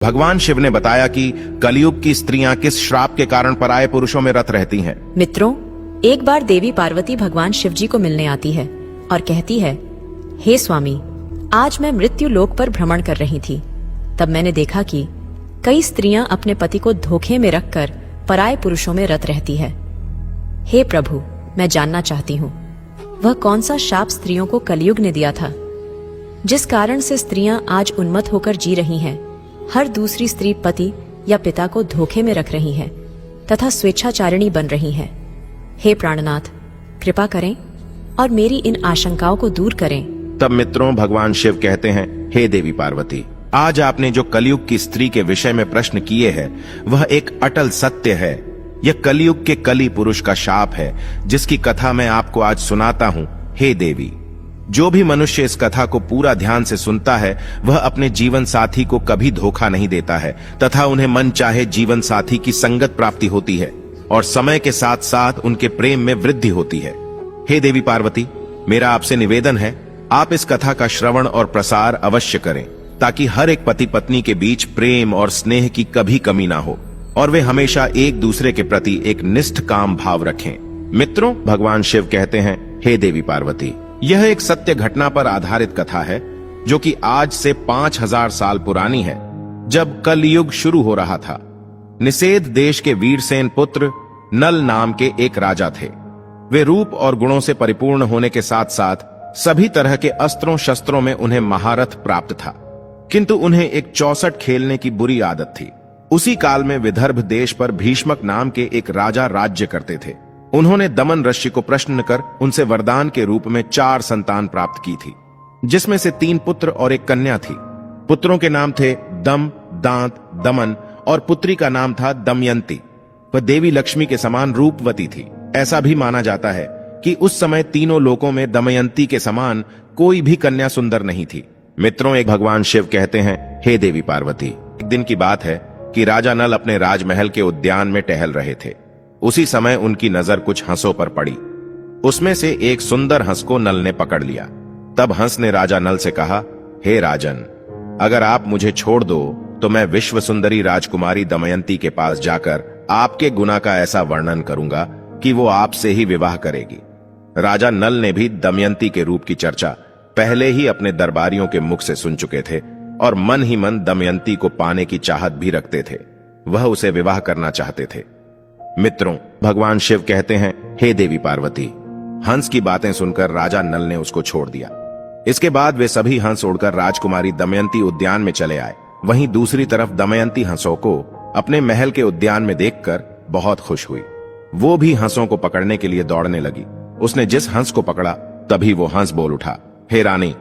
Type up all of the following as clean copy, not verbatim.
भगवान शिव ने बताया कि कलयुग की स्त्रियां किस श्राप के कारण पराये पुरुषों में रत रहती हैं। मित्रों, एक बार देवी पार्वती भगवान शिव जी को मिलने आती है और कहती है, हे स्वामी, आज मैं मृत्यु लोक पर भ्रमण कर रही थी। तब मैंने देखा कि कई स्त्रियां अपने पति को धोखे में रखकर पराये पुरुषों में रत रहती है। हे प्रभु, मैं जानना चाहती हूँ वह कौन सा शाप स्त्रियों को कलयुग ने दिया था, जिस कारण से स्त्रियां आज उन्मत्त होकर जी रही हैं, हर दूसरी स्त्री पति या पिता को धोखे में रख रही है तथा स्वेच्छाचारिणी बन रही है। हे प्राणनाथ, कृपा करें और मेरी इन आशंकाओं को दूर करें। तब मित्रों, भगवान शिव कहते हैं, हे देवी पार्वती, आज आपने जो कलयुग की स्त्री के विषय में प्रश्न किए हैं वह एक अटल सत्य है। यह कलयुग के कली पुरुष का शाप है, जिसकी कथा मैं आपको आज सुनाता हूँ। हे देवी, जो भी मनुष्य इस कथा को पूरा ध्यान से सुनता है वह अपने जीवन साथी को कभी धोखा नहीं देता है तथा उन्हें मन चाहे जीवन साथी की संगत प्राप्ति होती है और समय के साथ साथ उनके प्रेम में वृद्धि होती है। हे देवी पार्वती, मेरा आपसे निवेदन है, आप इस कथा का श्रवण और प्रसार अवश्य करें ताकि हर एक पति पत्नी के बीच प्रेम और स्नेह की कभी कमी ना हो और वे हमेशा एक दूसरे के प्रति एक निष्ठ काम भाव रखें। मित्रों, भगवान शिव कहते हैं, हे देवी पार्वती, यह एक सत्य घटना पर आधारित कथा है जो कि आज से 5000 साल पुरानी है, जब कलयुग शुरू हो रहा था। निषेध देश के वीरसेन पुत्र नल नाम के एक राजा थे। वे रूप और गुणों से परिपूर्ण होने के साथ साथ सभी तरह के अस्त्रों शस्त्रों में उन्हें महारथ प्राप्त था, किंतु उन्हें एक चौसठ खेलने की बुरी आदत थी। उसी काल में विदर्भ देश पर भीष्मक नाम के एक राजा राज्य करते थे। उन्होंने दमन ऋषि को प्रश्न कर उनसे वरदान के रूप में 4 संतान प्राप्त की थी, जिसमें से 3 पुत्र और 1 कन्या थी। पुत्रों के नाम थे दम, दांत, दमन और पुत्री का नाम था दमयंती। वह देवी लक्ष्मी के समान रूपवती थी। ऐसा भी माना जाता है कि उस समय तीनों लोकों में दमयंती के समान कोई भी कन्या सुंदर नहीं थी। मित्रों, एक भगवान शिव कहते हैं, हे देवी पार्वती, एक दिन की बात है कि राजा नल अपने राजमहल के उद्यान में टहल रहे थे। उसी समय उनकी नजर कुछ हंसों पर पड़ी। उसमें से एक सुंदर हंस को नल ने पकड़ लिया। तब हंस ने राजा नल से कहा, हे राजन, अगर आप मुझे छोड़ दो तो मैं विश्व सुंदरी राजकुमारी दमयंती के पास जाकर आपके गुना का ऐसा वर्णन करूंगा कि वो आपसे ही विवाह करेगी। राजा नल ने भी दमयंती के रूप की चर्चा पहले ही अपने दरबारियों के मुख से सुन चुके थे और मन ही मन दमयंती को पाने की चाहत भी रखते थे। वह उसे विवाह करना चाहते थे। मित्रों, भगवान शिव कहते हैं, हे देवी पार्वती, हंस की बातें सुनकर राजा नल ने उसको छोड़ दिया। इसके बाद वे सभी हंस उड़कर राजकुमारी दमयंती उद्यान में चले आए। वहीं दूसरी तरफ दमयंती हंसों को अपने महल के उद्यान में देखकर बहुत खुश हुई। वो भी हंसों को पकड़ने के लिए दौड़ने लगी। उसने जिस हंस को पकड़ा तभी वो हंस बोल उठा, हे रानी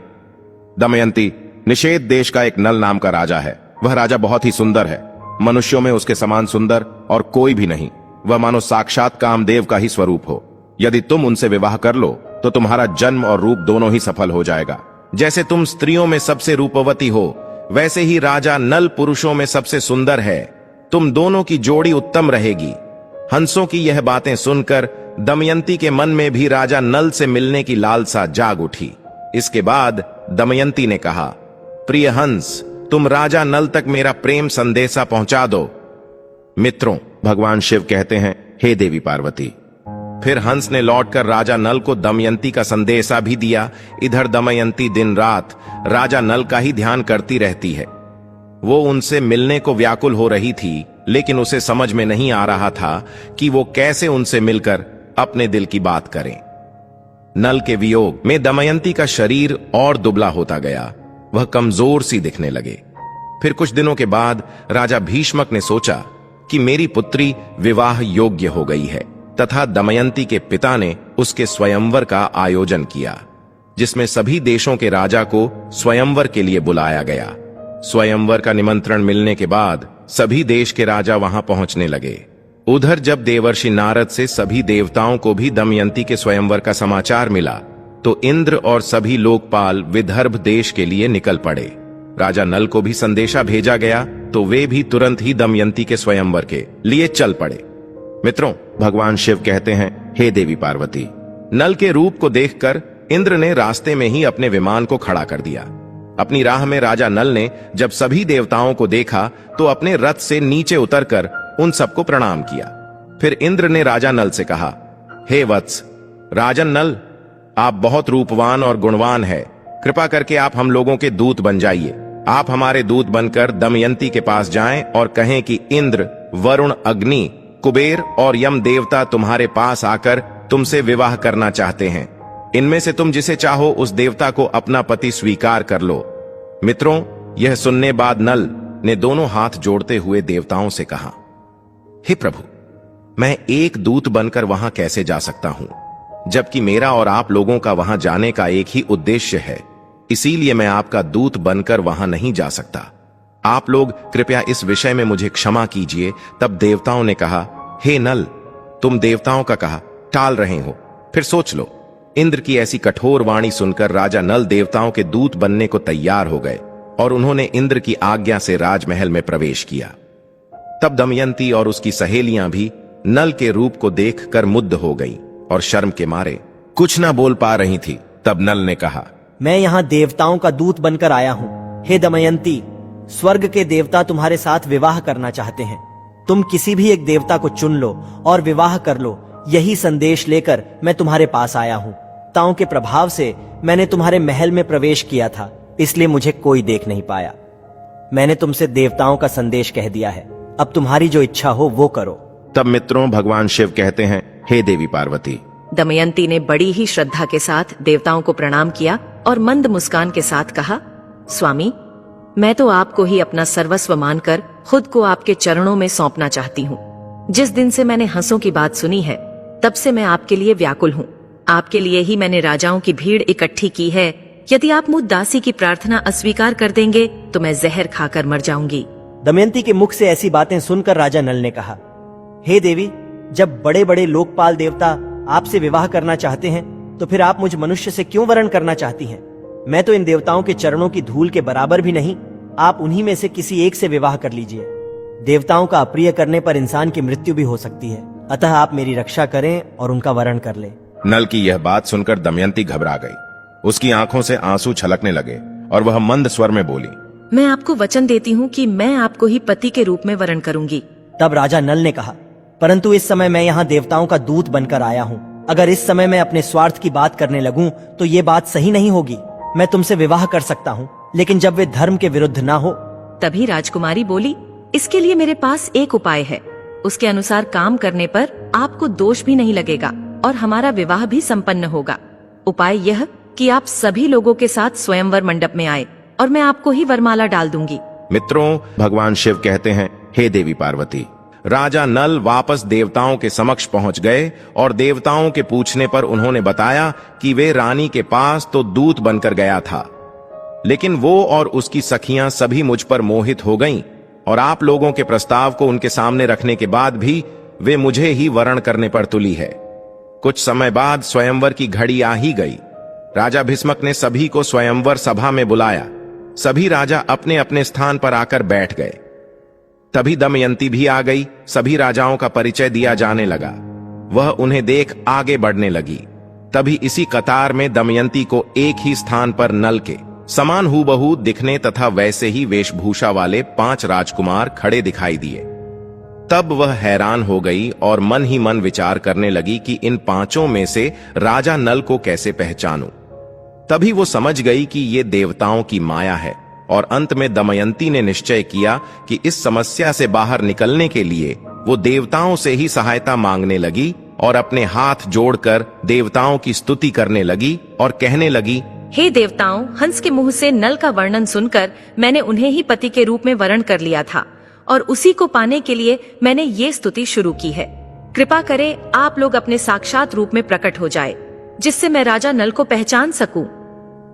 दमयंती, निषेध देश का एक नल नाम का राजा है। वह राजा बहुत ही सुंदर है। मनुष्यों में उसके समान सुंदर और कोई भी नहीं। वह मानो साक्षात कामदेव का ही स्वरूप हो। यदि तुम उनसे विवाह कर लो तो तुम्हारा जन्म और रूप दोनों ही सफल हो जाएगा। जैसे तुम स्त्रियों में सबसे रूपवती हो, वैसे ही राजा नल पुरुषों में सबसे सुंदर है। तुम दोनों की जोड़ी उत्तम रहेगी। हंसों की यह बातें सुनकर दमयंती के मन में भी राजा नल से मिलने की लालसा जाग उठी। इसके बाद दमयंती ने कहा, प्रिय हंस, तुम राजा नल तक मेरा प्रेम संदेशा पहुंचा दो। मित्रों, भगवान शिव कहते हैं, हे देवी पार्वती, फिर हंस ने लौटकर राजा नल को दमयंती का संदेशा भी दिया। इधर दमयंती दिन रात राजा नल का ही ध्यान करती रहती है। वो उनसे मिलने को व्याकुल हो रही थी, लेकिन उसे समझ में नहीं आ रहा था कि वो कैसे उनसे मिलकर अपने दिल की बात करें। नल के वियोग में दमयंती का शरीर और दुबला होता गया। वह कमजोर सी दिखने लगे। फिर कुछ दिनों के बाद राजा भीष्मक ने सोचा कि मेरी पुत्री विवाह योग्य हो गई है तथा दमयंती के पिता ने उसके स्वयंवर का आयोजन किया, जिसमें सभी देशों के राजा को स्वयंवर के लिए बुलाया गया। स्वयंवर का निमंत्रण मिलने के बाद सभी देश के राजा वहां पहुंचने लगे। उधर जब देवर्षि नारद से सभी देवताओं को भी दमयंती के स्वयंवर का समाचार मिला तो इंद्र और सभी लोकपाल विदर्भ देश के लिए निकल पड़े। राजा नल को भी संदेशा भेजा गया तो वे भी तुरंत ही दमयंती के स्वयंवर के लिए चल पड़े। मित्रों, भगवान शिव कहते हैं, हे देवी पार्वती, नल के रूप को देखकर इंद्र ने रास्ते में ही अपने विमान को खड़ा कर दिया। अपनी राह में राजा नल ने जब सभी देवताओं को देखा तो अपने रथ से नीचे उतरकर उन सबको प्रणाम किया। फिर इंद्र ने राजा नल से कहा, हे वत्स, राजन नल, आप बहुत रूपवान और गुणवान है। कृपा करके आप हम लोगों के दूत बन जाइए। आप हमारे दूत बनकर दमयंती के पास जाएं और कहें कि इंद्र, वरुण, अग्नि, कुबेर और यम देवता तुम्हारे पास आकर तुमसे विवाह करना चाहते हैं। इनमें से तुम जिसे चाहो उस देवता को अपना पति स्वीकार कर लो। मित्रों, यह सुनने बाद नल ने दोनों हाथ जोड़ते हुए देवताओं से कहा, हे प्रभु, मैं एक दूत बनकर वहां कैसे जा सकता हूं, जबकि मेरा और आप लोगों का वहां जाने का एक ही उद्देश्य है। इसीलिए मैं आपका दूत बनकर वहां नहीं जा सकता। आप लोग कृपया इस विषय में मुझे क्षमा कीजिए। तब देवताओं ने कहा, हे नल, तुम देवताओं का कहा टाल रहे हो, फिर सोच लो। इंद्र की ऐसी कठोर वाणी सुनकर राजा नल देवताओं के दूत बनने को तैयार हो गए और उन्होंने इंद्र की आज्ञा से राजमहल में प्रवेश किया। तब दमयंती और उसकी सहेलियां भी नल के रूप को देखकर मुग्ध हो गईं और शर्म के मारे कुछ ना बोल पा रही थी। तब नल ने कहा, मैं यहाँ देवताओं का दूत बनकर आया हूँ। हे दमयंती, स्वर्ग के देवता तुम्हारे साथ विवाह करना चाहते हैं। तुम किसी भी एक देवता को चुन लो और विवाह कर लो। यही संदेश लेकर मैं तुम्हारे पास आया हूँ। ताओं के प्रभाव से मैंने तुम्हारे महल में प्रवेश किया था, इसलिए मुझे कोई देख नहीं पाया। मैंने तुमसे देवताओं का संदेश कह दिया है। अब तुम्हारी जो इच्छा हो वो करो। तब मित्रों, भगवान शिव कहते हैं, हे देवी पार्वती। दमयंती ने बड़ी ही श्रद्धा के साथ देवताओं को प्रणाम किया और मंद मुस्कान के साथ कहा, स्वामी, मैं तो आपको ही अपना सर्वस्व मानकर खुद को आपके चरणों में सौंपना चाहती हूँ। जिस दिन से मैंने हंसों की बात सुनी है, तब से मैं आपके लिए व्याकुल हूँ। आपके लिए ही मैंने राजाओं की भीड़ इकट्ठी की है। यदि आप मुझ दासी की प्रार्थना अस्वीकार कर देंगे तो मैं जहर खाकर मर जाऊंगी। दमयंती के मुख से ऐसी बातें सुनकर राजा नल ने कहा, हे देवी, जब बड़े बड़े लोकपाल देवता आपसे विवाह करना चाहते हैं तो फिर आप मुझ मनुष्य से क्यों वरण करना चाहती हैं? मैं तो इन देवताओं के चरणों की धूल के बराबर भी नहीं। आप उन्हीं में से किसी एक से विवाह कर लीजिए। देवताओं का अप्रिय करने पर इंसान की मृत्यु भी हो सकती है। अतः आप मेरी रक्षा करें और उनका वरण कर लें। नल की यह बात सुनकर दमयंती घबरा गई। उसकी आंखों से आंसू छलकने लगे और वह मंद स्वर में बोली, मैं आपको वचन देती हूँ कि मैं आपको ही पति के रूप में वरण करूंगी। तब राजा नल ने कहा, परंतु इस समय मैं यहाँ देवताओं का दूत बनकर आया हूँ। अगर इस समय मैं अपने स्वार्थ की बात करने लगूं तो ये बात सही नहीं होगी। मैं तुमसे विवाह कर सकता हूँ, लेकिन जब वे धर्म के विरुद्ध ना हो। तभी राजकुमारी बोली, इसके लिए मेरे पास एक उपाय है। उसके अनुसार काम करने पर आपको दोष भी नहीं लगेगा और हमारा विवाह भी संपन्न होगा। उपाय यह कि आप सभी लोगों के साथ स्वयंवर मंडप में आए और मैं आपको ही वरमाला डाल दूंगी। मित्रों, भगवान शिव कहते हैं, हे देवी पार्वती। राजा नल वापस देवताओं के समक्ष पहुंच गए और देवताओं के पूछने पर उन्होंने बताया कि वे रानी के पास तो दूत बनकर गया था, लेकिन वो और उसकी सखियां सभी मुझ पर मोहित हो गईं और आप लोगों के प्रस्ताव को उनके सामने रखने के बाद भी वे मुझे ही वरण करने पर तुली है। कुछ समय बाद स्वयंवर की घड़ी आ ही गई। राजा भीष्मक ने सभी को स्वयंवर सभा में बुलाया। सभी राजा अपने अपने स्थान पर आकर बैठ गए। तभी दमयंती भी आ गई। सभी राजाओं का परिचय दिया जाने लगा। वह उन्हें देख आगे बढ़ने लगी। तभी इसी कतार में दमयंती को एक ही स्थान पर नल के समान हूबहू दिखने तथा वैसे ही वेशभूषा वाले 5 राजकुमार खड़े दिखाई दिए। तब वह हैरान हो गई और मन ही मन विचार करने लगी कि इन 5 में से राजा नल को कैसे पहचानूं। तभी वो समझ गई कि ये देवताओं की माया है और अंत में दमयंती ने निश्चय किया कि इस समस्या से बाहर निकलने के लिए वो देवताओं से ही सहायता मांगने लगी और अपने हाथ जोड़कर देवताओं की स्तुति करने लगी और कहने लगी, हे देवताओं, हंस के मुंह से नल का वर्णन सुनकर मैंने उन्हें ही पति के रूप में वरण कर लिया था और उसी को पाने के लिए मैंने ये स्तुति शुरू की है। कृपा करें आप लोग अपने साक्षात रूप में प्रकट हो जाए, जिससे मैं राजा नल को पहचान सकूं।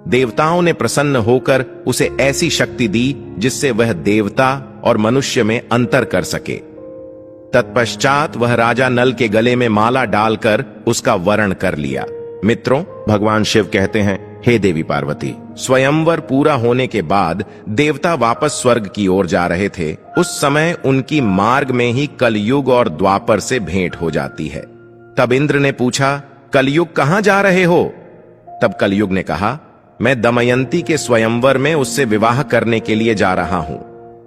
देवताओं ने प्रसन्न होकर उसे ऐसी शक्ति दी जिससे वह देवता और मनुष्य में अंतर कर सके। तत्पश्चात वह राजा नल के गले में माला डालकर उसका वरण कर लिया। मित्रों, भगवान शिव कहते हैं, हे देवी पार्वती, स्वयंवर पूरा होने के बाद देवता वापस स्वर्ग की ओर जा रहे थे। उस समय उनकी मार्ग में ही कलयुग और द्वापर से भेंट हो जाती है। तब इंद्र ने पूछा, कलयुग कहां जा रहे हो? तब कलयुग ने कहा, मैं दमयंती के स्वयंवर में उससे विवाह करने के लिए जा रहा हूं।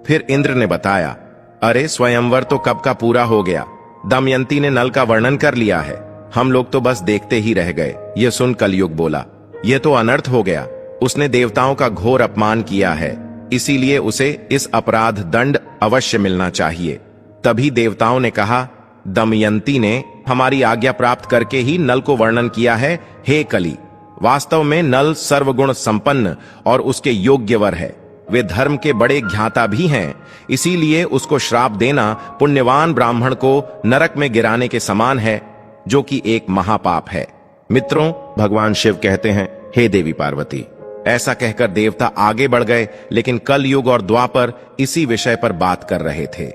फिर इंद्र ने बताया, अरे स्वयंवर तो कब का पूरा हो गया। दमयंती ने नल का वर्णन कर लिया है, हम लोग तो बस देखते ही रह गए। यह सुन कलयुग बोला, यह तो अनर्थ हो गया। उसने देवताओं का घोर अपमान किया है, इसीलिए उसे इस अपराध दंड अवश्य मिलना चाहिए। तभी देवताओं ने कहा, दमयंती ने हमारी आज्ञा प्राप्त करके ही नल को वर्णन किया है। हे कली, वास्तव में नल सर्वगुण संपन्न और उसके योग्य वर है। वे धर्म के बड़े ज्ञाता भी हैं, इसीलिए उसको श्राप देना पुण्यवान ब्राह्मण को नरक में गिराने के समान है, जो कि एक महापाप है। मित्रों, भगवान शिव कहते हैं, हे देवी पार्वती। ऐसा कहकर देवता आगे बढ़ गए, लेकिन कलयुग और द्वापर इसी विषय पर बात कर रहे थे।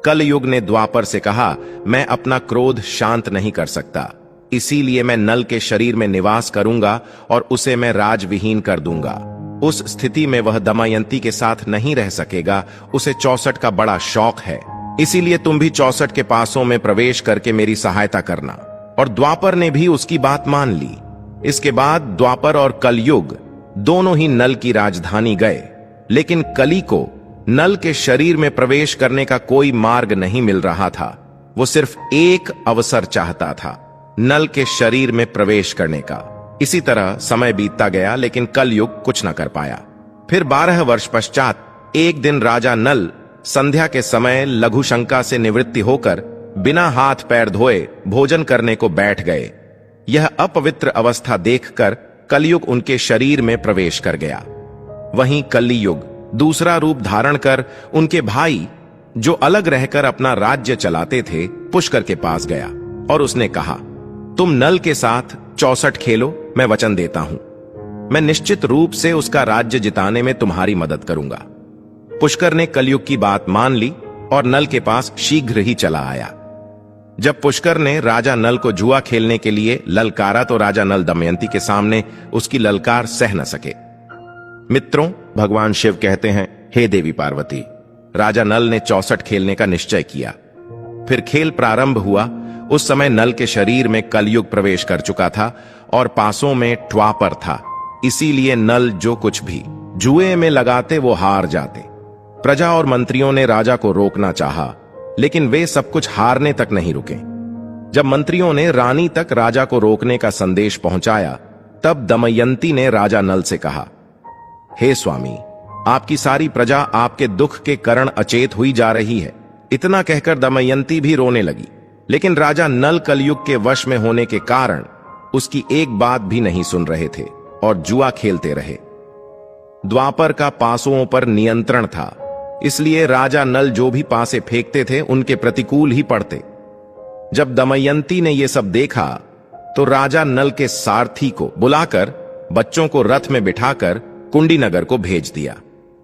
कलयुग ने द्वापर से कहा, मैं अपना क्रोध शांत नहीं कर सकता, इसीलिए मैं नल के शरीर में निवास करूंगा और उसे मैं राजविहीन कर दूंगा। उस स्थिति में वह दमयंती के साथ नहीं रह सकेगा। उसे 64 का बड़ा शौक है, इसीलिए तुम भी 64 के पासों में प्रवेश करके मेरी सहायता करना। और द्वापर ने भी उसकी बात मान ली। इसके बाद द्वापर और कलयुग दोनों ही नल की राजधानी गए, लेकिन कली को नल के शरीर में प्रवेश करने का कोई मार्ग नहीं मिल रहा था। वो सिर्फ एक अवसर चाहता था, नल के शरीर में प्रवेश करने का। इसी तरह समय बीतता गया, लेकिन कलयुग कुछ न कर पाया। फिर 12 वर्ष पश्चात एक दिन राजा नल संध्या के समय लघुशंका से निवृत्ति होकर बिना हाथ पैर धोए भोजन करने को बैठ गए। यह अपवित्र अवस्था देखकर कलयुग उनके शरीर में प्रवेश कर गया। वहीं कलियुग दूसरा रूप धारण कर उनके भाई, जो अलग रहकर अपना राज्य चलाते थे, पुष्कर के पास गया और उसने कहा, तुम नल के साथ 64 खेलो, मैं वचन देता हूं। मैं निश्चित रूप से उसका राज्य जिताने में तुम्हारी मदद करूंगा। पुष्कर ने कलयुग की बात मान ली और नल के पास शीघ्र ही चला आया। जब पुष्कर ने राजा नल को जुआ खेलने के लिए ललकारा तो राजा नल दमयंती के सामने उसकी ललकार सह न सके। मित्रों, भगवान शिव कहते हैं, हे देवी पार्वती। राजा नल ने 64 खेलने का निश्चय किया। फिर खेल प्रारंभ हुआ। उस समय नल के शरीर में कलयुग प्रवेश कर चुका था और पासों में ट्वापर था, इसीलिए नल जो कुछ भी जुए में लगाते वो हार जाते। प्रजा और मंत्रियों ने राजा को रोकना चाहा, लेकिन वे सब कुछ हारने तक नहीं रुके। जब मंत्रियों ने रानी तक राजा को रोकने का संदेश पहुंचाया, तब दमयंती ने राजा नल से कहा, हे स्वामी, आपकी सारी प्रजा आपके दुख के कारण अचेत हुई जा रही है। इतना कहकर दमयंती भी रोने लगी, लेकिन राजा नल कलयुग के वश में होने के कारण उसकी एक बात भी नहीं सुन रहे थे और जुआ खेलते रहे। द्वापर का पासों पर नियंत्रण था, इसलिए राजा नल जो भी पासे फेंकते थे उनके प्रतिकूल ही पड़ते। जब दमयंती ने यह सब देखा तो राजा नल के सारथी को बुलाकर बच्चों को रथ में बिठाकर कुंडीनगर को भेज दिया।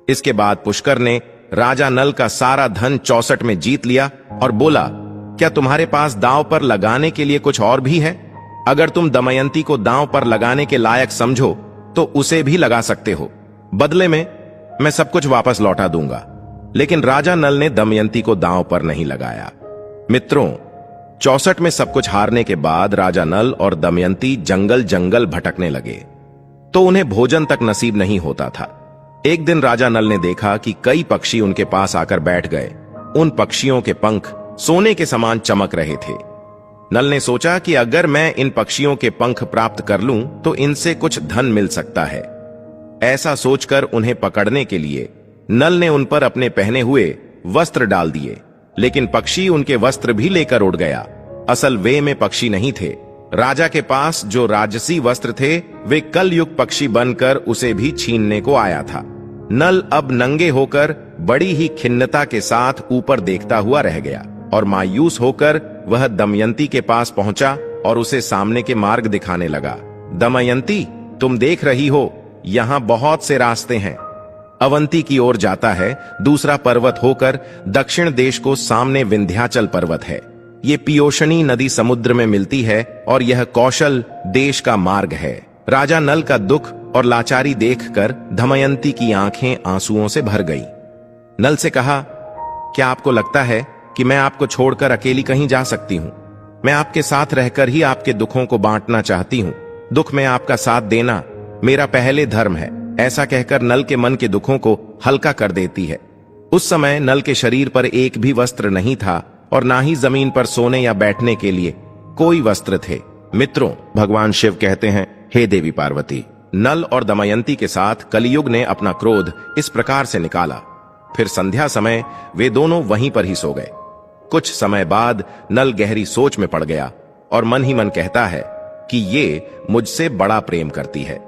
इसके बाद पुष्कर ने राजा नल का सारा धन 64 में जीत लिया और बोला, क्या तुम्हारे पास दांव पर लगाने के लिए कुछ और भी है? अगर तुम दमयंती को दांव पर लगाने के लायक समझो तो उसे भी लगा सकते हो। बदले में मैं सब कुछ वापस लौटा दूंगा। लेकिन राजा नल ने दमयंती को दांव पर नहीं लगाया। मित्रों, 64 में सब कुछ हारने के बाद राजा नल और दमयंती जंगल जंगल भटकने लगे, तो उन्हें भोजन तक नसीब नहीं होता था। एक दिन राजा नल ने देखा कि कई पक्षी उनके पास आकर बैठ गए। उन पक्षियों के पंख सोने के समान चमक रहे थे। नल ने सोचा कि अगर मैं इन पक्षियों के पंख प्राप्त कर लूं तो इनसे कुछ धन मिल सकता है। ऐसा सोचकर उन्हें पकड़ने के लिए नल ने उन पर अपने पहने हुए वस्त्र डाल दिए, लेकिन पक्षी उनके वस्त्र भी लेकर उड़ गया। असल वे में पक्षी नहीं थे। राजा के पास जो राजसी वस्त्र थे वे कलयुग पक्षी बनकर उसे भी छीनने को आया था। नल अब नंगे होकर बड़ी ही खिन्नता के साथ ऊपर देखता हुआ रह गया और मायूस होकर वह दमयंती के पास पहुंचा और उसे सामने के मार्ग दिखाने लगा। दमयंती, तुम देख रही हो, यहां बहुत से रास्ते हैं। अवंती की ओर जाता है, दूसरा पर्वत होकर दक्षिण देश को सामने विंध्याचल पर्वत है। ये पियोशनी नदी समुद्र में मिलती है और यह कौशल देश का मार्ग है। राजा नल का दुख और लाचारी देखकर दमयंती की आंखें आंसुओं से भर गई। नल से कहा, क्या आपको लगता है कि मैं आपको छोड़कर अकेली कहीं जा सकती हूं? मैं आपके साथ रहकर ही आपके दुखों को बांटना चाहती हूं। दुख में आपका साथ देना मेरा पहले धर्म है, ऐसा कहकर नल के मन के दुखों को हल्का कर देती है। उस समय नल के शरीर पर एक भी वस्त्र नहीं था और ना ही जमीन पर सोने या बैठने के लिए कोई वस्त्र थे। मित्रों, भगवान शिव कहते हैं, हे देवी पार्वती, नल और दमयंती के साथ कलियुग ने अपना क्रोध इस प्रकार से निकाला। फिर संध्या समय वे दोनों वहीं पर ही सो गए। कुछ समय बाद नल गहरी सोच में पड़ गया और मन ही मन कहता है कि ये मुझसे बड़ा प्रेम करती है।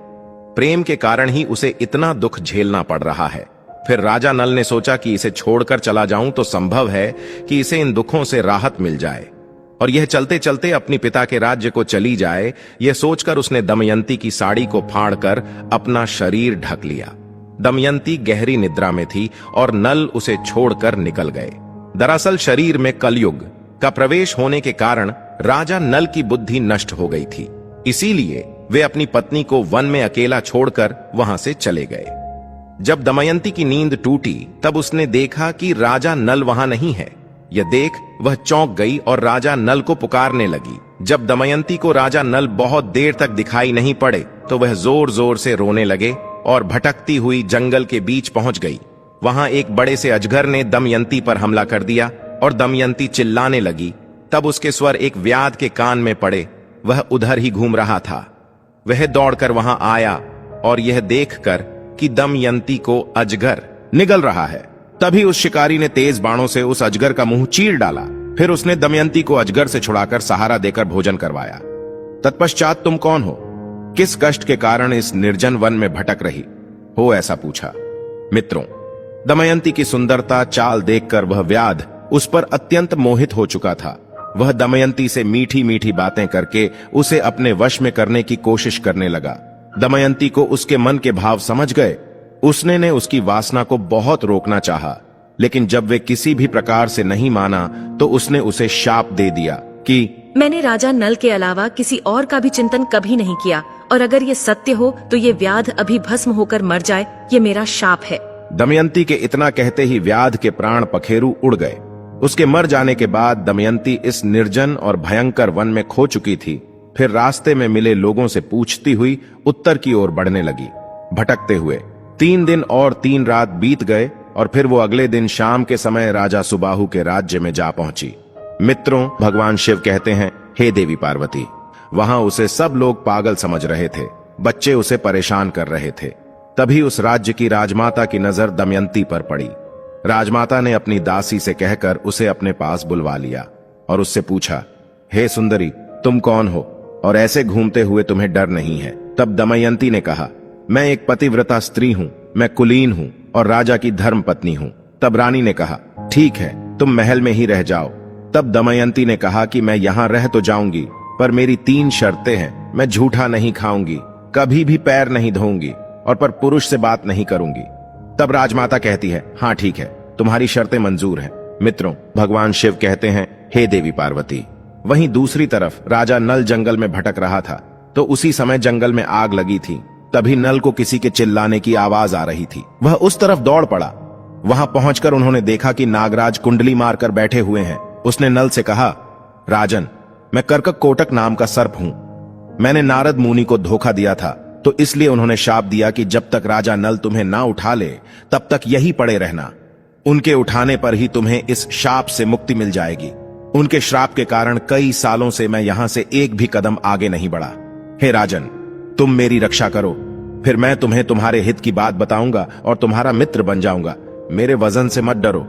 प्रेम के कारण ही उसे इतना दुख झेलना पड़ रहा है। फिर राजा नल ने सोचा कि इसे छोड़कर चला जाऊं तो संभव है कि इसे इन दुखों से राहत मिल जाए और यह चलते चलते अपने पिता के राज्य को चली जाए। यह सोचकर उसने दमयंती की साड़ी को फाड़कर अपना शरीर ढक लिया। दमयंती गहरी निद्रा में थी और नल उसे छोड़कर निकल गए। दरअसल शरीर में कलयुग का प्रवेश होने के कारण राजा नल की बुद्धि नष्ट हो गई थी, इसीलिए वे अपनी पत्नी को वन में अकेला छोड़कर वहां से चले गए। जब दमयंती की नींद टूटी तब उसने देखा कि राजा नल वहां नहीं है। यह देख वह चौंक गई और राजा नल को पुकारने लगी। जब दमयंती को राजा नल बहुत देर तक दिखाई नहीं पड़े तो वह जोर जोर से रोने लगे और भटकती हुई जंगल के बीच पहुंच गई। वहां एक बड़े से अजगर ने दमयंती पर हमला कर दिया और दमयंती चिल्लाने लगी। तब उसके स्वर एक व्याध के कान में पड़े। वह उधर ही घूम रहा था। वह दौड़कर वहां आया और यह देखकर कि दमयंती को अजगर निगल रहा है, तभी उस शिकारी ने तेज बाणों से उस अजगर का मुंह चीर डाला। फिर उसने दमयंती को अजगर से छुड़ाकर सहारा देकर भोजन करवाया। तत्पश्चात तुम कौन हो? किस कष्ट के कारण इस निर्जन वन में भटक रही हो? ऐसा पूछा। मित्रों, दमयंती की सुंदरता चाल देखकर वह व्याध उस पर अत्यंत मोहित हो चुका था। वह दमयंती से मीठी मीठी बातें करके उसे अपने वश में करने की कोशिश करने लगा। दमयंती को उसके मन के भाव समझ गए। उसने ने उसकी वासना को बहुत रोकना चाहा, लेकिन जब वे किसी भी प्रकार से नहीं माना तो उसने उसे शाप दे दिया कि मैंने राजा नल के अलावा किसी और का भी चिंतन कभी नहीं किया, और अगर ये सत्य हो तो ये व्याध अभी भस्म होकर मर जाए, ये मेरा शाप है। दमयंती के इतना कहते ही व्याध के प्राण पखेरु उड़ गए। उसके मर जाने के बाद दमयंती इस निर्जन और भयंकर वन में खो चुकी थी। फिर रास्ते में मिले लोगों से पूछती हुई उत्तर की ओर बढ़ने लगी। भटकते हुए 3 दिन और 3 रात बीत गए और फिर वो अगले दिन शाम के समय राजा सुबाहु के राज्य में जा पहुंची। मित्रों, भगवान शिव कहते हैं, हे देवी पार्वती, वहां उसे सब लोग पागल समझ रहे थे। बच्चे उसे परेशान कर रहे थे। तभी उस राज्य की राजमाता की नजर दमयंती पर पड़ी। राजमाता ने अपनी दासी से कहकर उसे अपने पास बुलवा लिया और उससे पूछा, हे सुंदरी, तुम कौन हो और ऐसे घूमते हुए तुम्हें डर नहीं है? तब दमयंती ने कहा, मैं एक पतिव्रता स्त्री हूं, मैं कुलीन हूं और राजा की धर्म पत्नी हूं। तब रानी ने कहा, ठीक है, तुम महल में ही रह जाओ। तब दमयंती ने कहा कि मैं यहां रह तो जाऊंगी, पर मेरी 3 शर्तें हैं। मैं झूठा नहीं खाऊंगी, कभी भी पैर नहीं धोऊंगी और पर पुरुष से बात नहीं करूंगी। तब राजमाता कहती है, हाँ ठीक है, तुम्हारी शर्तें मंजूर हैं। मित्रों, भगवान शिव कहते हैं, हे देवी पार्वती, वहीं दूसरी तरफ राजा नल जंगल में भटक रहा था तो उसी समय जंगल में आग लगी थी। तभी नल को किसी के चिल्लाने की आवाज आ रही थी। वह उस तरफ दौड़ पड़ा। वहां पहुंचकर उन्होंने देखा कि नागराज कुंडली मारकर बैठे हुए हैं। उसने नल से कहा, राजन, मैं कर्कक कोटक नाम का सर्प हूं। मैंने नारद मुनि को धोखा दिया था, तो इसलिए उन्होंने शाप दिया कि जब तक राजा नल तुम्हें ना उठा ले तब तक यही पड़े रहना। उनके उठाने पर ही तुम्हें इस शाप से मुक्ति मिल जाएगी। उनके श्राप के कारण कई सालों से मैं यहां से एक भी कदम आगे नहीं बढ़ा। हे राजन, तुम मेरी रक्षा करो, फिर मैं तुम्हें तुम्हारे हित की बात बताऊंगा और तुम्हारा मित्र बन जाऊंगा। मेरे वजन से मत डरो,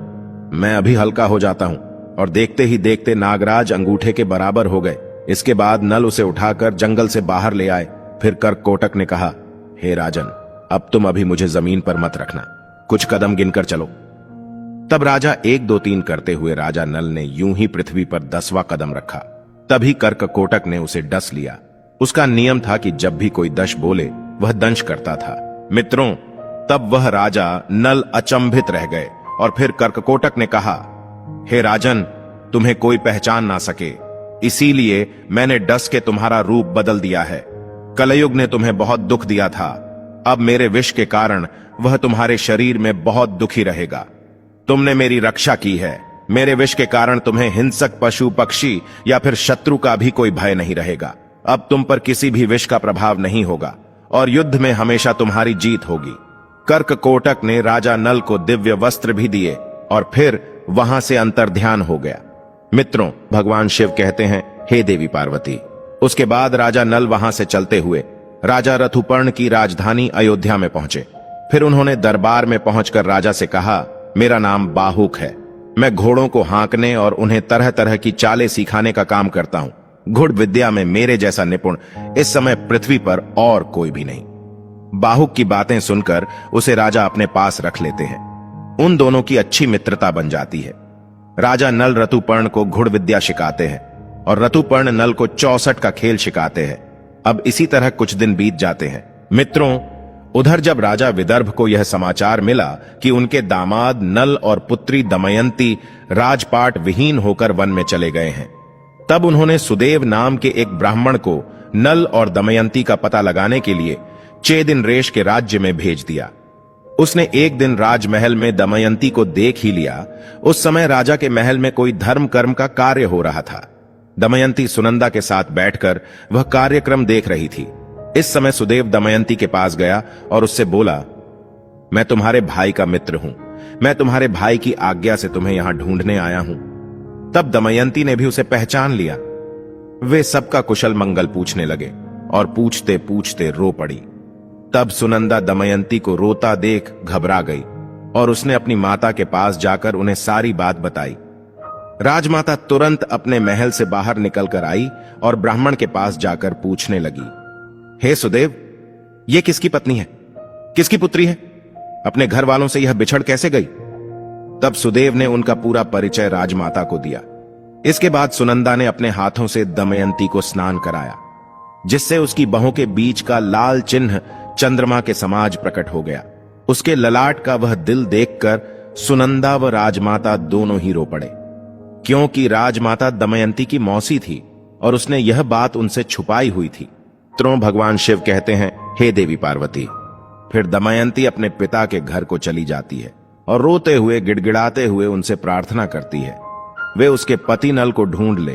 मैं अभी हल्का हो जाता हूं। और देखते ही देखते नागराज अंगूठे के बराबर हो गए। इसके बाद नल उसे उठाकर जंगल से बाहर ले आए। फिर कर्ककोटक ने कहा, हे राजन, अब तुम अभी मुझे जमीन पर मत रखना, कुछ कदम गिनकर चलो। तब राजा 1 2 3 करते हुए राजा नल ने यूं ही पृथ्वी पर 10वां कदम रखा। तभी कर्ककोटक ने उसे डस लिया। उसका नियम था कि जब भी कोई दश बोले वह दंश करता था। मित्रों, तब वह राजा नल अचंभित रह गए और फिर कर्ककोटक ने कहा, हे राजन, तुम्हें कोई पहचान ना सके, इसीलिए मैंने डस के तुम्हारा रूप बदल दिया है। कलयुग ने तुम्हें बहुत दुख दिया था, अब मेरे विष के कारण वह तुम्हारे शरीर में बहुत दुखी रहेगा। तुमने मेरी रक्षा की है, मेरे विष के कारण तुम्हें हिंसक पशु पक्षी या फिर शत्रु का भी कोई भय नहीं रहेगा। अब तुम पर किसी भी विष का प्रभाव नहीं होगा और युद्ध में हमेशा तुम्हारी जीत होगी। कर्ककोटक ने राजा नल को दिव्य वस्त्र भी दिए और फिर वहां से अंतर्ध्यान हो गया। मित्रों, भगवान शिव कहते हैं, हे देवी पार्वती। उसके बाद राजा नल वहां से चलते हुए राजा ऋतुपर्ण की राजधानी अयोध्या में पहुंचे। फिर उन्होंने दरबार में पहुंचकर राजा से कहा, मेरा नाम बाहुक है। मैं घोड़ों को हाँकने और उन्हें तरह तरह की चालें सिखाने का काम करता हूं। घुड़ विद्या में मेरे जैसा निपुण इस समय पृथ्वी पर और कोई भी नहीं। बाहुक की बातें सुनकर उसे राजा अपने पास रख लेते हैं। उन दोनों की अच्छी मित्रता बन जाती है। राजा नल ऋतुपर्ण को घुड़ विद्या सिखाते हैं और ऋतुपर्ण नल को 64 का खेल सिखाते हैं। अब इसी तरह कुछ दिन बीत जाते हैं। मित्रों, उधर जब राजा विदर्भ को यह समाचार मिला कि उनके दामाद नल और पुत्री दमयंती राजपाट विहीन होकर वन में चले गए हैं, तब उन्होंने सुदेव नाम के एक ब्राह्मण को नल और दमयंती का पता लगाने के लिए चेदिन रेश के राज्य में भेज दिया। उसने एक दिन राजमहल में दमयंती को देख ही लिया। उस समय राजा के महल में कोई धर्म कर्म का कार्य हो रहा था। दमयंती सुनंदा के साथ बैठकर वह कार्यक्रम देख रही थी। इस समय सुदेव दमयंती के पास गया और उससे बोला, मैं तुम्हारे भाई का मित्र हूं। मैं तुम्हारे भाई की आज्ञा से तुम्हें यहां ढूंढने आया हूं। तब दमयंती ने भी उसे पहचान लिया। वे सबका कुशल मंगल पूछने लगे और पूछते पूछते रो पड़ी। तब सुनंदा दमयंती को रोता देख घबरा गई और उसने अपनी माता के पास जाकर उन्हें सारी बात बताई। राजमाता तुरंत अपने महल से बाहर निकलकर आई और ब्राह्मण के पास जाकर पूछने लगी, हे सुदेव, ये किसकी पत्नी है? किसकी पुत्री है? अपने घर वालों से यह बिछड़ कैसे गई? तब सुदेव ने उनका पूरा परिचय राजमाता को दिया। इसके बाद सुनंदा ने अपने हाथों से दमयंती को स्नान कराया, जिससे उसकी बाहों के बीच का लाल चिन्ह चंद्रमा के समाज प्रकट हो गया। उसके ललाट का वह दिल देखकर सुनंदा व राजमाता दोनों ही रो पड़े, क्योंकि राजमाता दमयंती की मौसी थी और उसने यह बात उनसे छुपाई हुई थी। मित्रों, भगवान शिव कहते हैं, हे देवी पार्वती। फिर दमयंती अपने पिता के घर को चली जाती है और रोते हुए गिड़गिड़ाते हुए उनसे प्रार्थना करती है वे उसके पति नल को ढूंढ ले।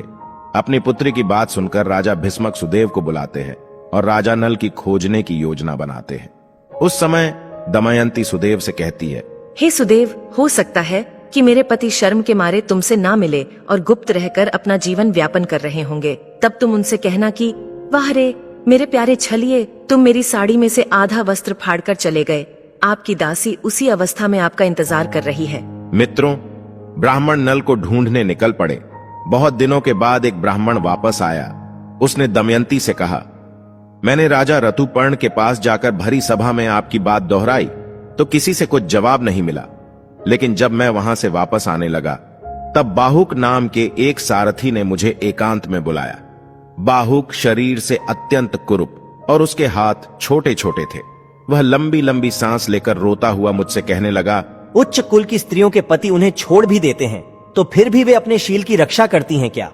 अपनी पुत्री की बात सुनकर राजा भीष्मक सुदेव को बुलाते हैं और राजा नल की खोजने की योजना बनाते हैं। उस समय दमयंती सुदेव से कहती है, हे सुदेव, हो सकता है कि मेरे पति शर्म के मारे तुमसे ना मिले और गुप्त रहकर अपना जीवन व्यापन कर रहे होंगे। तब तुम उनसे कहना कि वाह रे मेरे प्यारे छलिए, तुम मेरी साड़ी में से आधा वस्त्र फाड़कर चले गए। आपकी दासी उसी अवस्था में आपका इंतजार कर रही है। मित्रों, ब्राह्मण नल को ढूंढने निकल पड़े। बहुत दिनों के बाद एक ब्राह्मण वापस आया। उसने दमयंती से कहा, मैंने राजा ऋतुपर्ण के पास जाकर भरी सभा में आपकी बात दोहराई तो किसी से कुछ जवाब नहीं मिला। लेकिन जब मैं वहां से वापस आने लगा तब बाहुक नाम के एक सारथी ने मुझे एकांत में बुलाया। बाहुक शरीर से अत्यंत कुरूप और उसके हाथ छोटे छोटे थे। वह लंबी लंबी सांस लेकर रोता हुआ मुझसे कहने लगा, उच्च कुल की स्त्रियों के पति उन्हें छोड़ भी देते हैं तो फिर भी वे अपने शील की रक्षा करती हैं क्या?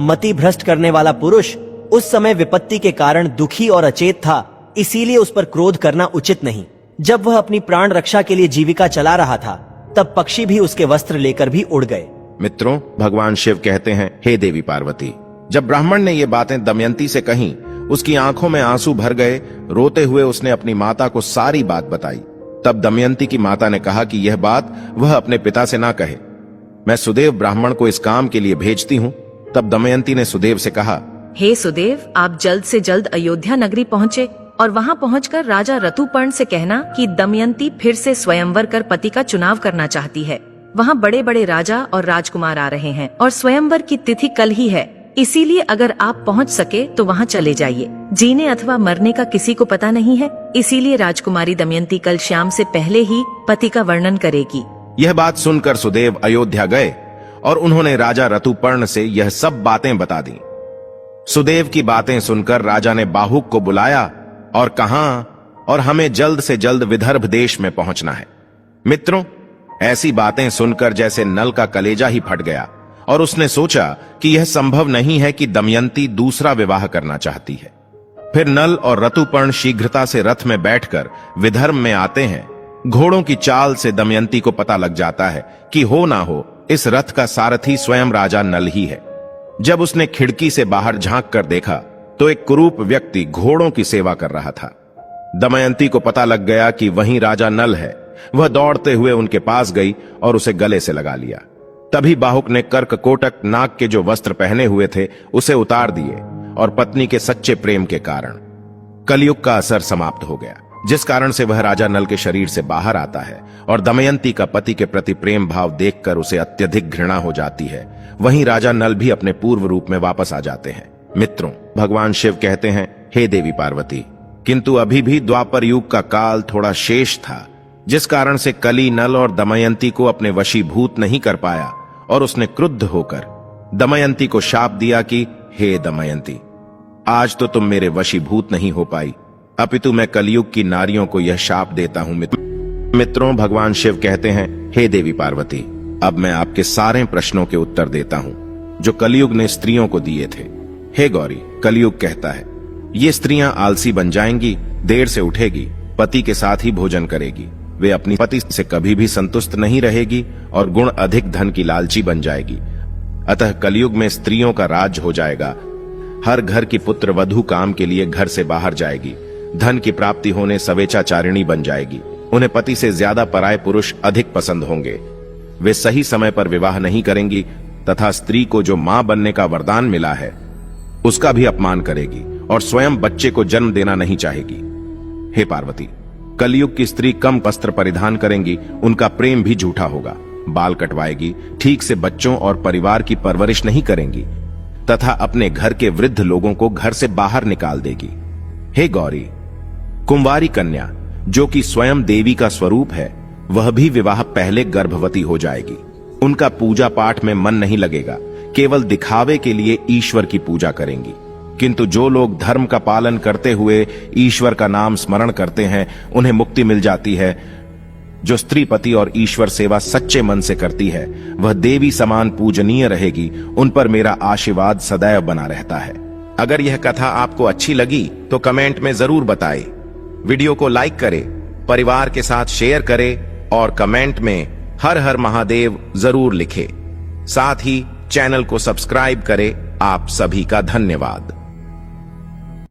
मति भ्रष्ट करने वाला पुरुष उस समय विपत्ति के कारण दुखी और अचेत था, इसीलिए उस पर क्रोध करना उचित नहीं। जब वह अपनी प्राण रक्षा के लिए जीविका चला रहा था तब पक्षी भी उसके वस्त्र लेकर भी उड़ गए। मित्रों, भगवान शिव कहते हैं, हे देवी पार्वती। जब ब्राह्मण ने ये बातें दमयंती से कहीं, उसकी आंखों में आंसू भर गए। रोते हुए उसने अपनी माता को सारी बात बताई। तब दमयंती की माता ने कहा कि यह बात वह अपने पिता से ना कहे, मैं सुदेव ब्राह्मण को इस काम के लिए भेजती हूँ। तब दमयंती ने सुदेव से कहा, हे सुदेव, आप जल्द से जल्द अयोध्या नगरी पहुँचे और वहाँ पहुँचकर राजा ऋतुपर्ण से कहना कि दमयंती फिर से स्वयंवर कर पति का चुनाव करना चाहती है। वहाँ बड़े बड़े राजा और राजकुमार आ रहे हैं और स्वयंवर की तिथि कल ही है, इसीलिए अगर आप पहुँच सके तो वहाँ चले जाइए। जीने अथवा मरने का किसी को पता नहीं है, इसीलिए राजकुमारी दमयंती कल शाम से पहले ही पति का वर्णन करेगी। यह बात सुनकर सुदेव अयोध्या गए और उन्होंने राजा ऋतुपर्ण से यह सब बातें बता दी। सुदेव की बातें सुनकर राजा ने बाहुक को बुलाया और कहा, और हमें जल्द से जल्द विदर्भ देश में पहुंचना है। मित्रों, ऐसी बातें सुनकर जैसे नल का कलेजा ही फट गया और उसने सोचा कि यह संभव नहीं है कि दमयंती दूसरा विवाह करना चाहती है। फिर नल और ऋतुपर्ण शीघ्रता से रथ में बैठकर विदर्भ में आते हैं। घोड़ों की चाल से दमयंती को पता लग जाता है कि हो ना हो इस रथ का सारथी स्वयं राजा नल ही है। जब उसने खिड़की से बाहर झांक कर देखा तो एक कुरूप व्यक्ति घोड़ों की सेवा कर रहा था। दमयंती को पता लग गया कि वहीं राजा नल है। वह दौड़ते हुए उनके पास गई और उसे गले से लगा लिया। तभी बाहुक ने कर्ककोटक नाग के जो वस्त्र पहने हुए थे उसे उतार दिए और पत्नी के सच्चे प्रेम के कारण कलयुग का असर समाप्त हो गया, जिस कारण से वह राजा नल के शरीर से बाहर आता है और दमयंती का पति के प्रति प्रेम भाव देखकर उसे अत्यधिक घृणा हो जाती है। वहीं राजा नल भी अपने पूर्व रूप में वापस आ जाते हैं। मित्रों, भगवान शिव कहते हैं, हे देवी पार्वती, किंतु अभी भी द्वापर युग का काल थोड़ा शेष था, जिस कारण से कली नल और दमयंती को अपने वशीभूत नहीं कर पाया और उसने क्रुद्ध होकर दमयंती को शाप दिया कि हे दमयंती, आज तो तुम मेरे वशीभूत नहीं हो पाई, अपितु मैं कलयुग की नारियों को यह शाप देता हूं। मित्रों, भगवान शिव कहते हैं, हे देवी पार्वती, अब मैं आपके सारे प्रश्नों के उत्तर देता हूं जो कलयुग ने स्त्रियों को दिए थे। हे गौरी, कलयुग कहता है, ये स्त्रियां आलसी बन जाएंगी, देर से उठेगी, पति के साथ ही भोजन करेगी, वे अपनी पति से कभी भी संतुष्ट नहीं रहेगी और गुण अधिक धन की लालची बन जाएगी। अतः कलयुग में स्त्रियों का राज हो जाएगा। हर घर की पुत्र वधू काम के लिए घर से बाहर जाएगी, धन की प्राप्ति होने सवेचाचारिणी बन जाएगी, उन्हें पति से ज्यादा पराये पुरुष अधिक पसंद होंगे, वे सही समय पर विवाह नहीं करेंगी तथा स्त्री को जो मां बनने का वरदान मिला है उसका भी अपमान करेगी और स्वयं बच्चे को जन्म देना नहीं चाहेगी। हे पार्वती, कलयुग की स्त्री कम वस्त्र परिधान करेंगी, उनका प्रेम भी झूठा होगा, बाल कटवाएगी, ठीक से बच्चों और परिवार की परवरिश नहीं करेंगी तथा अपने घर के वृद्ध लोगों को घर से बाहर निकाल देगी। हे गौरी, कुंवारी कन्या जो कि स्वयं देवी का स्वरूप है, वह भी विवाह पहले गर्भवती हो जाएगी। उनका पूजा पाठ में मन नहीं लगेगा, केवल दिखावे के लिए ईश्वर की पूजा करेंगी। किंतु जो लोग धर्म का पालन करते हुए ईश्वर का नाम स्मरण करते हैं, उन्हें मुक्ति मिल जाती है। जो स्त्री पति और ईश्वर सेवा सच्चे मन से करती है, वह देवी समान पूजनीय रहेगी। उन पर मेरा आशीर्वाद सदैव बना रहता है। अगर यह कथा आपको अच्छी लगी तो कमेंट में जरूर बताएं, वीडियो को लाइक करें, परिवार के साथ शेयर करें और कमेंट में हर हर महादेव जरूर लिखें। साथ ही चैनल को सब्सक्राइब करें। आप सभी का धन्यवाद।